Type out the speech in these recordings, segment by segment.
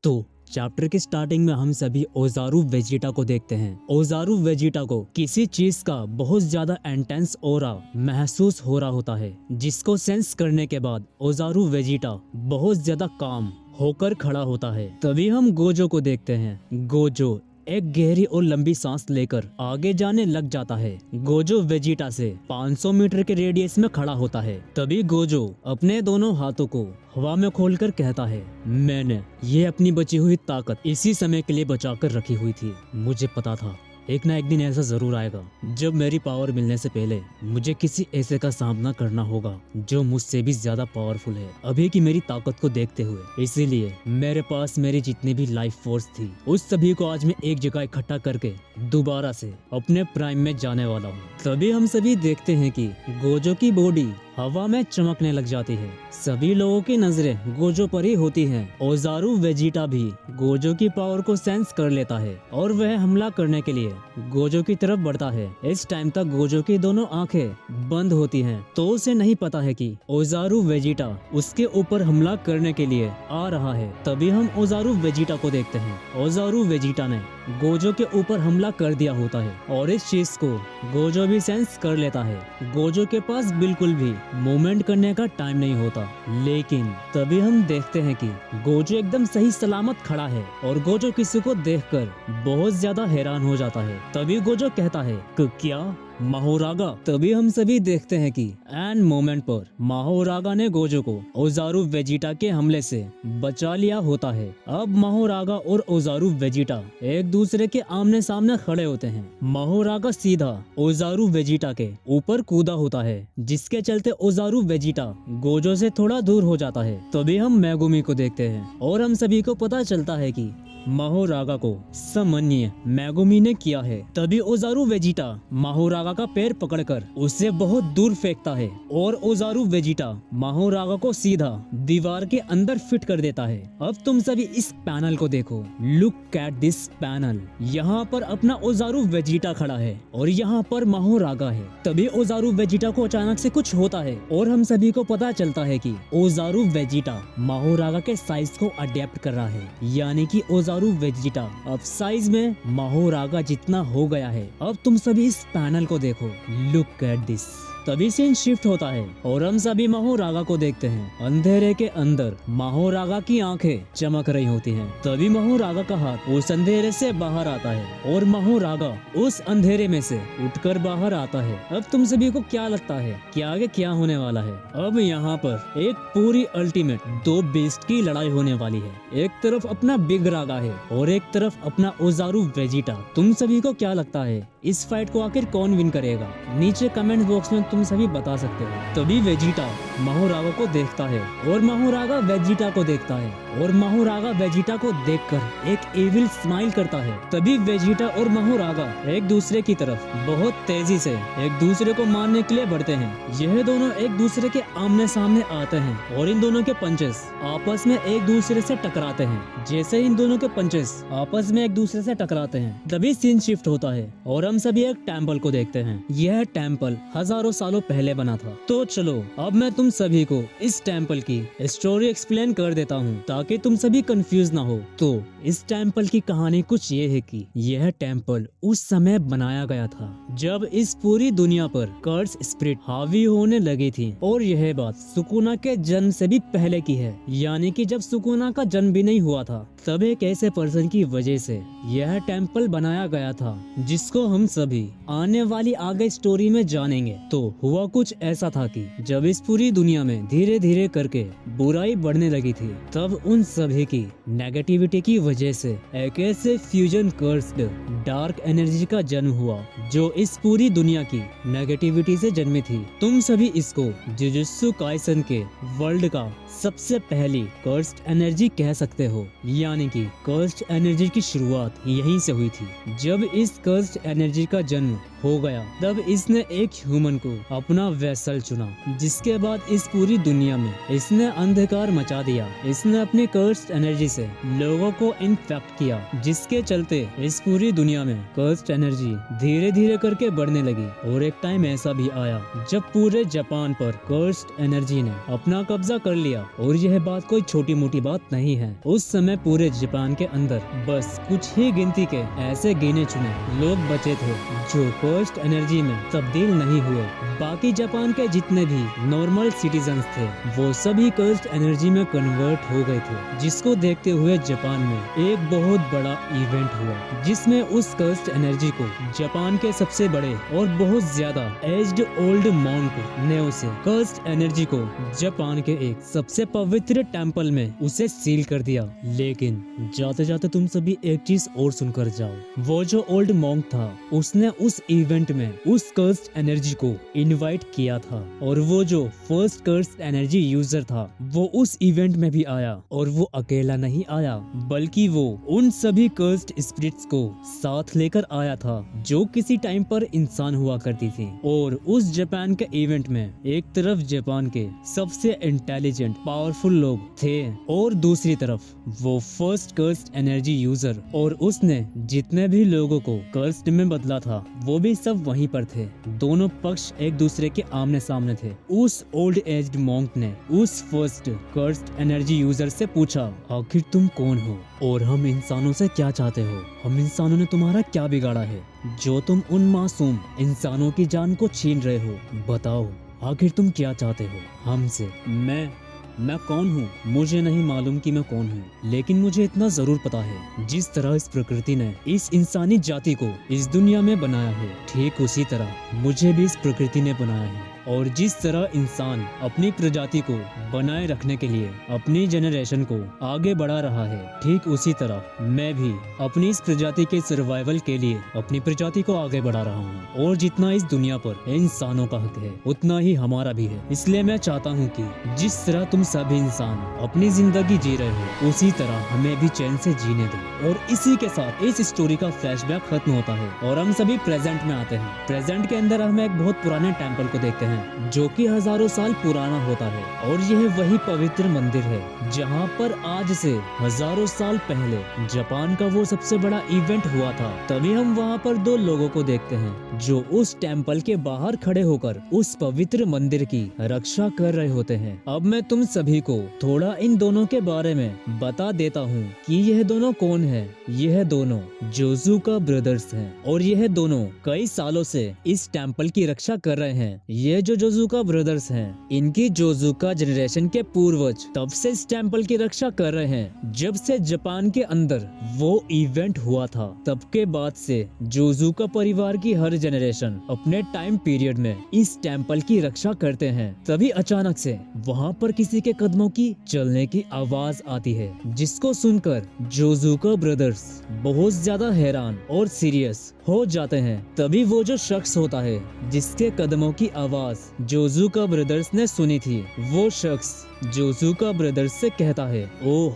तो चैप्टर की स्टार्टिंग में हम सभी ओजारू वेजिटा को देखते हैं। ओजारू वेजिटा को किसी चीज का बहुत ज्यादा इंटेंस ऑरा महसूस हो रहा होता है, जिसको सेंस करने के बाद ओजारू वेजिटा बहुत ज्यादा काम होकर खड़ा होता है। तभी हम गोजो को देखते हैं। गोजो एक गहरी और लंबी सांस लेकर आगे जाने लग जाता है। गोजो वेजिटा से 500 मीटर के रेडियस में खड़ा होता है। तभी गोजो अपने दोनों हाथों को हवा में खोलकर कहता है, मैंने ये अपनी बची हुई ताकत इसी समय के लिए बचा कर रखी हुई थी। मुझे पता था एक ना एक दिन ऐसा जरूर आएगा जब मेरी पावर मिलने से पहले मुझे किसी ऐसे का सामना करना होगा जो मुझसे भी ज्यादा पावरफुल है अभी की मेरी ताकत को देखते हुए। इसीलिए मेरे पास मेरी जितनी भी लाइफ फोर्स थी उस सभी को आज मैं एक जगह इकट्ठा करके दोबारा से अपने प्राइम में जाने वाला हूँ। तभी हम सभी देखते हैं कि गोजो की बॉडी हवा में चमकने लग जाती है। सभी लोगों की नजरें गोजो पर ही होती हैं। ओजारू वेजिटा भी गोजो की पावर को सेंस कर लेता है और वह हमला करने के लिए गोजो की तरफ बढ़ता है। इस टाइम तक गोजो की दोनों आंखें बंद होती हैं, तो उसे नहीं पता है कि ओजारू वेजिटा उसके ऊपर हमला करने के लिए आ रहा है। तभी हम ओजारू वेजिटा को देखते हैं। ओजारू वेजिटा ने गोजो के ऊपर हमला कर दिया होता है और इस चीज को गोजो भी सेंस कर लेता है। गोजो के पास बिल्कुल भी मूवमेंट करने का टाइम नहीं होता, लेकिन तभी हम देखते हैं कि गोजो एकदम सही सलामत खड़ा है और गोजो किसी को देखकर बहुत ज्यादा हैरान हो जाता है। तभी गोजो कहता है कि क्या माहोरागा। तभी हम सभी देखते हैं कि एंड मोमेंट पर माहोरागा ने गोजो को ओजारू वेजिटा के हमले से बचा लिया होता है। अब माहोरागा और ओजारू वेजिटा एक दूसरे के आमने सामने खड़े होते हैं। माहोरागा सीधा ओजारू वेजिटा के ऊपर कूदा होता है, जिसके चलते ओजारू वेजिटा गोजो से थोड़ा दूर हो जाता है। तभी हम मेगुमी को देखते हैं और हम सभी को पता चलता है कि माहोरागा को सामान्य मेगुमी ने किया है। तभी ओजारू वेजिटा माहोरागा का पैर पकड़कर उसे बहुत दूर फेंकता है और ओजारू वेजिटा माहोरागा को सीधा दीवार के अंदर फिट कर देता है। अब तुम सभी इस पैनल को देखो, लुक एट दिस पैनल। यहाँ पर अपना ओजारू वेजिटा खड़ा है और यहाँ पर माहोरागा है। तभी ओजारू वेजिटा को अचानक से कुछ होता है और हम सभी को पता चलता है कि ओजारू वेजिटा माहोरागा के साइज को अडेप्ट कर रहा है, यानी कि ओजारू वेजिटा अब साइज में माहोरागा जितना हो गया है। अब तुम सभी इस पैनल को देखो, लुक एट दिस। तभी सीन शिफ्ट होता है और हम सभी माहोरागा को देखते हैं। अंधेरे के अंदर माहोरागा की आंखें चमक रही होती हैं। तभी माहोरागा का हाथ उस अंधेरे से बाहर आता है और माहोरागा उस अंधेरे में से उठकर बाहर आता है। अब तुम सभी को क्या लगता है कि आगे क्या होने वाला है? अब यहाँ पर एक पूरी अल्टीमेट दो बीस्ट की लड़ाई होने वाली है। एक तरफ अपना बिग रागा है और एक तरफ अपना ओजारू वेजिटा। तुम सभी को क्या लगता है इस फाइट को आखिर कौन विन करेगा? नीचे कमेंट बॉक्स में तुम सभी बता सकते हो। तभी वेजिटा माहोरागा को देखता है और माहोरागा वेजिटा को देखता है और माहोरागा वेजिटा को देखकर एक एविल स्माइल करता है। तभी वेजिटा और माहोरागा एक दूसरे की तरफ बहुत तेजी से एक दूसरे को मारने के लिए बढ़ते हैं। यह दोनों एक दूसरे के आमने सामने आते हैं और इन दोनों के पंचेस आपस में एक दूसरे से टकराते हैं। जैसे इन दोनों के पंचेस आपस में एक दूसरे से टकराते हैं, तभी सीन शिफ्ट होता है और हम सभी एक टेम्पल को देखते हैं। यह टेम्पल हजारों सालों पहले बना था। तो चलो अब मैं तुम सभी को इस टेम्पल की स्टोरी एक्सप्लेन कर देता हूँ ताकि तुम सभी कंफ्यूज ना हो। तो इस टेम्पल की कहानी कुछ ये है कि यह टेम्पल उस समय बनाया गया था जब इस पूरी दुनिया पर कर्स स्पिरिट हावी होने लगी थी। और यह बात सुकुना के जन्म से भी पहले की है, यानी कि जब सुकुना का जन्म भी नहीं हुआ था तब एक ऐसे पर्सन की वजह से यह टेम्पल बनाया गया था, जिसको हम सभी आने वाली आगे स्टोरी में जानेंगे। तो हुआ कुछ ऐसा था कि जब इस पूरी दुनिया में धीरे धीरे करके बुराई बढ़ने लगी थी, तब उन सभी की नेगेटिविटी की वजह से एक ऐसे फ्यूजन कर्स्ड डार्क एनर्जी का जन्म हुआ जो इस पूरी दुनिया की नेगेटिविटी से जन्मी थी। तुम सभी इसको जुजुत्सु काइसन के वर्ल्ड का सबसे पहली कर्स्ड एनर्जी कह सकते हो, यानी कि कर्स्ड एनर्जी की शुरुआत यहीं से हुई थी। जब इस कर्स्ड एनर्जी का जन्म हो गया तब इसने एक ह्यूमन को अपना वेसल चुना, जिसके बाद इस पूरी दुनिया में इसने अंधकार मचा दिया। इसने अपनी कर्स्ड एनर्जी से लोगों को इन्फेक्ट किया, जिसके चलते इस पूरी दुनिया दुनिया में कर्स्ड एनर्जी धीरे धीरे करके बढ़ने लगी और एक टाइम ऐसा भी आया जब पूरे जापान पर कर्स्ड एनर्जी ने अपना कब्जा कर लिया। और यह बात कोई छोटी मोटी बात नहीं है। उस समय पूरे जापान के अंदर बस कुछ ही गिनती के ऐसे गिने चुने लोग बचे थे जो कर्स्ड एनर्जी में तब्दील नहीं हुए। बाकी जापान के जितने भी नॉर्मल सिटीजन्स थे वो सभी कर्स्ड एनर्जी में कन्वर्ट हो गए थे, जिसको देखते हुए जापान में एक बहुत बड़ा इवेंट हुआ जिसमें उस कर्स्ड एनर्जी को जापान के सबसे बड़े और बहुत ज्यादा एज्ड ओल्ड मॉन्क ने उसे कर्स्ड एनर्जी को जापान के एक सबसे पवित्र टेम्पल में उसे सील कर दिया। लेकिन जाते जाते तुम सभी एक चीज और सुनकर जाओ, वो जो ओल्ड मॉन्क था उसने उस इवेंट में उस कर्स्ड एनर्जी को इनवाइट किया था और वो जो फर्स्ट कर्स्ड एनर्जी यूजर था वो उस इवेंट में भी आया। और वो अकेला नहीं आया बल्कि वो उन सभी कर्स्ड स्पिरिट्स को साथ लेकर आया था जो किसी टाइम पर इंसान हुआ करती थी। और उस जापान के इवेंट में एक तरफ जापान के सबसे इंटेलिजेंट पावरफुल लोग थे और दूसरी तरफ वो फर्स्ट कर्स्ड एनर्जी यूजर, और उसने जितने भी लोगों को कर्स्ड में बदला था वो भी सब वहीं पर थे। दोनों पक्ष एक दूसरे के आमने सामने थे। उस ओल्ड एज्ड मॉन्क ने उस फर्स्ट कर्स्ड एनर्जी यूजर से पूछा, आखिर तुम कौन हो और हम इंसानों से क्या चाहते हो? हम इंसानों ने तुम्हारा क्या बिगाड़ा है जो तुम उन मासूम इंसानों की जान को छीन रहे हो? बताओ आखिर तुम क्या चाहते हो हमसे? मैं कौन हूँ? मुझे नहीं मालूम कि मैं कौन हूँ, लेकिन मुझे इतना जरूर पता है जिस तरह इस प्रकृति ने इस इंसानी जाति को इस दुनिया में बनाया है ठीक उसी तरह मुझे भी इस प्रकृति ने बनाया है। और जिस तरह इंसान अपनी प्रजाति को बनाए रखने के लिए अपनी जनरेशन को आगे बढ़ा रहा है ठीक उसी तरह मैं भी अपनी इस प्रजाति के सर्वाइवल के लिए अपनी प्रजाति को आगे बढ़ा रहा हूँ। और जितना इस दुनिया पर इंसानों का हक है उतना ही हमारा भी है। इसलिए मैं चाहता हूँ कि जिस तरह तुम सभी इंसान अपनी जिंदगी जी रहे हो उसी तरह हमें भी चैन से जीने दो। और इसी के साथ इस स्टोरी का फ्लैशबैक खत्म होता है और हम सभी प्रेजेंट में आते हैं। प्रेजेंट के अंदर हम एक बहुत पुराने टेम्पल को देखते हैं जो कि हजारों साल पुराना होता है। और यह वही पवित्र मंदिर है जहाँ पर आज से हजारों साल पहले जापान का वो सबसे बड़ा इवेंट हुआ था। तभी हम वहाँ पर दो लोगों को देखते हैं जो उस टेम्पल के बाहर खड़े होकर उस पवित्र मंदिर की रक्षा कर रहे होते हैं। अब मैं तुम सभी को थोड़ा इन दोनों के बारे में बता देता हूँ कि यह दोनों कौन है। यह दोनों जोजुका ब्रदर्स हैं और यह दोनों कई सालों से इस टेम्पल की रक्षा कर रहे हैं। ये जो जोजुका ब्रदर्स हैं इनकी जोजुका जनरेशन के पूर्वज तब से इस टेम्पल की रक्षा कर रहे हैं जब से जापान के अंदर वो इवेंट हुआ था। तब के बाद से जोजुका परिवार की हर जनरेशन अपने टाइम पीरियड में इस टेम्पल की रक्षा करते हैं। तभी अचानक से वहाँ पर किसी के कदमों की चलने की आवाज आती है जिसको सुनकर जोजुका ब्रदर्स बहुत ज्यादा हैरान और सीरियस हो जाते हैं। तभी वो जो शख्स होता है जिसके कदमों की आवाज जोजुका ब्रदर्स ने सुनी थी वो शख्स जोजुका ब्रदर्स से कहता है, ओह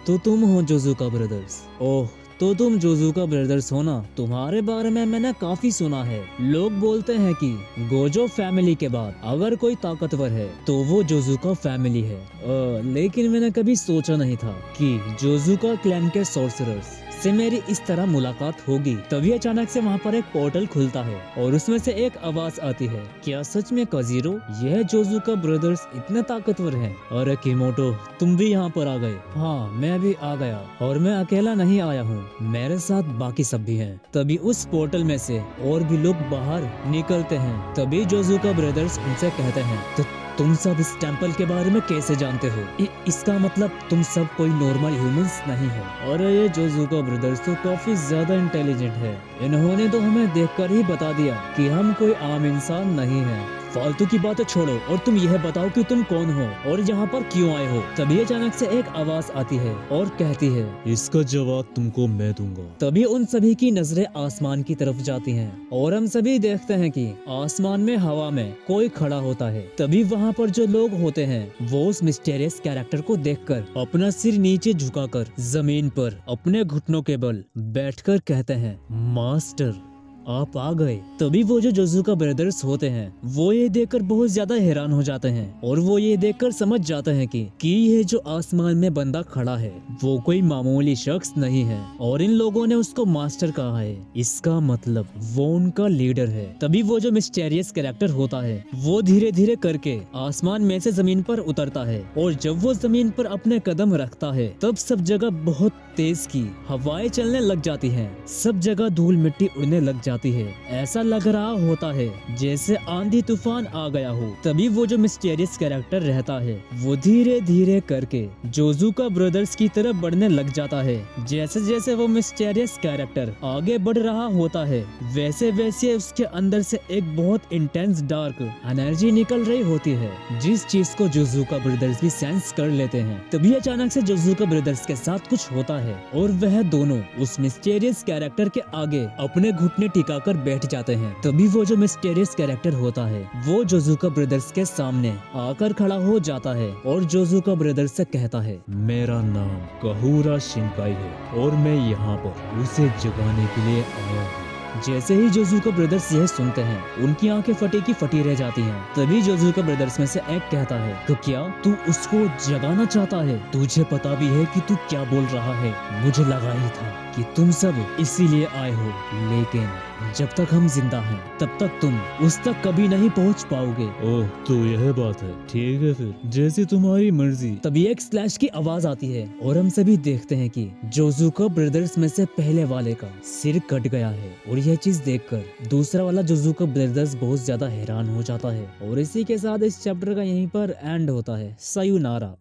तो तुम हो जोजुका ब्रदर्स? ओह तो तुम जोजुका ब्रदर्स हो ना? तुम्हारे बारे में मैंने काफी सुना है। लोग बोलते हैं कि गोजो फैमिली के बाद अगर कोई ताकतवर है तो वो जोजुका फैमिली है। लेकिन मैंने कभी सोचा नहीं था कि जोजुका क्लैन के सोर्सरर्स से मेरी इस तरह मुलाकात होगी। तभी अचानक से वहाँ पर एक पोर्टल खुलता है और उसमें से एक आवाज आती है, क्या सच में काजीरो यह जोजुका ब्रदर्स इतने ताकतवर हैं? अरे किमोटो तुम भी यहाँ पर आ गए? हाँ मैं भी आ गया और मैं अकेला नहीं आया हूँ, मेरे साथ बाकी सब भी हैं। तभी उस पोर्टल में से और भी लोग बाहर निकलते हैं। तभी जोजुका ब्रदर्स उनसे कहते हैं, तो तुम सब इस टेम्पल के बारे में कैसे जानते हो? इसका मतलब तुम सब कोई नॉर्मल ह्यूमंस नहीं हो। और ये जोजुका ब्रदर्स तो काफी ज्यादा इंटेलिजेंट है, इन्होंने तो हमें देखकर ही बता दिया कि हम कोई आम इंसान नहीं है। फालतू की बातें छोड़ो और तुम यह बताओ कि तुम कौन हो और यहाँ पर क्यों आए हो? तभी अचानक से एक आवाज आती है और कहती है, इसका जवाब तुमको मैं दूंगा। तभी उन सभी की नजरें आसमान की तरफ जाती हैं और हम सभी देखते हैं कि आसमान में हवा में कोई खड़ा होता है। तभी वहाँ पर जो लोग होते हैं वो उस मिस्टीरियस कैरेक्टर को देखकर अपना सिर नीचे झुकाकर जमीन पर अपने घुटनों के बल बैठकर कहते हैं, मास्टर आप आ गए। तभी वो जो जोजुका ब्रदर्स होते हैं वो ये देखकर बहुत ज्यादा हैरान हो जाते हैं और वो ये देखकर समझ जाते हैं कि ये जो आसमान में बंदा खड़ा है वो कोई मामूली शख्स नहीं है और इन लोगों ने उसको मास्टर कहा है। इसका मतलब वो उनका लीडर है। तभी वो जो मिस्टीरियस कैरेक्टर होता है वो धीरे धीरे करके आसमान में से जमीन पर उतरता है और जब वो जमीन पर अपने कदम रखता है तब सब जगह बहुत तेज की हवाएं चलने लग जाती हैं। सब जगह धूल मिट्टी उड़ने लग जाती है। ऐसा लग रहा होता है जैसे आंधी तूफान आ गया हो। तभी वो जो मिस्टीरियस कैरेक्टर रहता है वो धीरे धीरे करके जोजुका ब्रदर्स की तरफ बढ़ने लग जाता है। जैसे जैसे वो मिस्टीरियस कैरेक्टर आगे बढ़ रहा होता है वैसे वैसे उसके अंदर से एक बहुत इंटेंस डार्क एनर्जी निकल रही होती है जिस चीज को जोजुका ब्रदर्स भी सेंस कर लेते हैं। तभी अचानक से जोजुका ब्रदर्स के साथ कुछ होता है और वह दोनों उस मिस्टीरियस कैरेक्टर के आगे अपने घुटने टिकाकर बैठ जाते हैं। तभी वो जो मिस्टीरियस कैरेक्टर होता है वो जोजुका ब्रदर्स के सामने आकर खड़ा हो जाता है और जोजुका ब्रदर्स से कहता है, मेरा नाम कहूरा शिनकाई है और मैं यहाँ पर उसे जगाने के लिए आया हूँ। जैसे ही जोजुका ब्रदर्स यह सुनते हैं उनकी आंखें फटी की फटी रह जाती हैं। तभी जोजुका ब्रदर्स में से एक कहता है, तो क्या तू उसको जगाना चाहता है? तुझे पता भी है कि तू क्या बोल रहा है। मुझे लगा ही था कि तुम सब इसीलिए आए हो, लेकिन जब तक हम जिंदा हैं तब तक तुम उस तक कभी नहीं पहुंच पाओगे। ओह, तो यह बात है। ठीक है फिर, जैसी तुम्हारी मर्जी। तभी एक स्लैश की आवाज आती है और हम सभी देखते हैं कि जोजुका ब्रदर्स में से पहले वाले का सिर कट गया है और यह चीज देखकर दूसरा वाला जोजुका ब्रदर्स बहुत ज्यादा हैरान हो जाता है। और इसी के साथ इस चैप्टर का यहीं पर एंड होता है। सायूनारा।